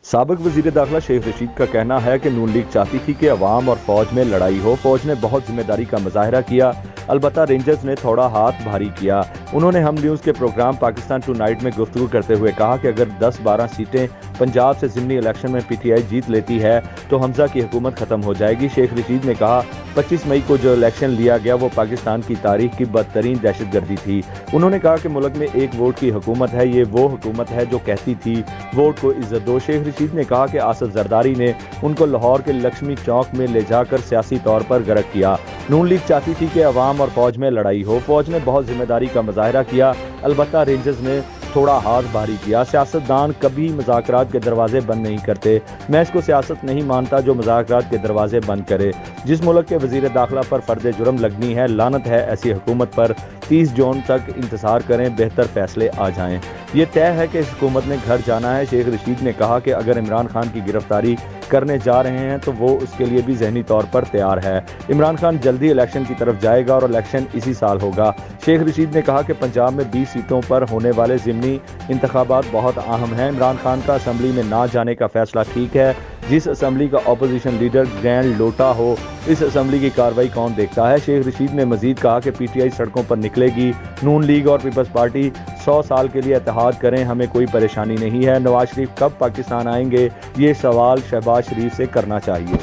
साबिक वज़ीर दाखिला शेख रशीद का कहना है कि नून लीग चाहती थी कि अवाम और फौज में लड़ाई हो। फौज ने बहुत जिम्मेदारी का मुजाहरा किया, अलबत्ता रेंजर्स ने थोड़ा हाथ भारी किया। उन्होंने हम न्यूज़ के प्रोग्राम पाकिस्तान टुनाइट में गुफ्तगू करते हुए कहा कि अगर 10-12 सीटें पंजाब से ज़िमनी इलेक्शन में पीटीआई जीत लेती है तो हमजा की हुकूमत ख़त्म हो जाएगी। शेख रशीद ने कहा 25 मई को जो इलेक्शन लिया गया वो पाकिस्तान की तारीख की बदतरीन दहशतगर्दी थी। उन्होंने कहा कि मुल्क में एक वोट की हुकूमत है, ये वो हुकूमत है जो कहती थी वोट को इज्जत दो। शेख रशीद ने कहा कि आसफ जरदारी ने उनको लाहौर के लक्ष्मी चौक में ले जाकर सियासी तौर पर गर्क किया। नून लीग चाहती थी कि अवाम और फौज में लड़ाई हो। फौज ने बहुत जिम्मेदारी का मुजाहरा किया, अलबत्ता रेंजर्स ने थोड़ा हाथ भारी किया। सियासतदान कभी मुज़ाकरात के दरवाजे बंद नहीं करते। मैं इसको सियासत नहीं मानता जो मुज़ाकरात के दरवाजे बंद करे। जिस मुल्क के वज़ीर दाखिला पर फ़र्द जुर्म लगनी है, लानत है ऐसी हुकूमत पर। 30 जून तक इंतज़ार करें, बेहतर फैसले आ जाएं। ये तय है कि इस हुकूमत ने घर जाना है। शेख रशीद ने कहा कि अगर इमरान खान की गिरफ्तारी करने जा रहे हैं तो वो उसके लिए भी जहनी तौर पर तैयार है। इमरान खान जल्दी इलेक्शन की तरफ जाएगा और इलेक्शन इसी साल होगा। शेख रशीद ने कहा कि पंजाब में 20 सीटों पर होने वाले ज़िमनी इंतखाबात बहुत अहम हैं। इमरान खान का असम्बली में ना जाने का फैसला ठीक है। जिस असम्बली का अपोजिशन लीडर ग्रैंड लोटा हो, इस असम्बली की कार्रवाई कौन देखता है। शेख रशीद ने मजीद कहा कि पीटीआई सड़कों पर निकलेगी। नून लीग और पीपल्स पार्टी 100 साल के लिए इत्तेहाद करें, हमें कोई परेशानी नहीं है। नवाज शरीफ कब पाकिस्तान आएंगे, ये सवाल शहबाज शरीफ से करना चाहिए।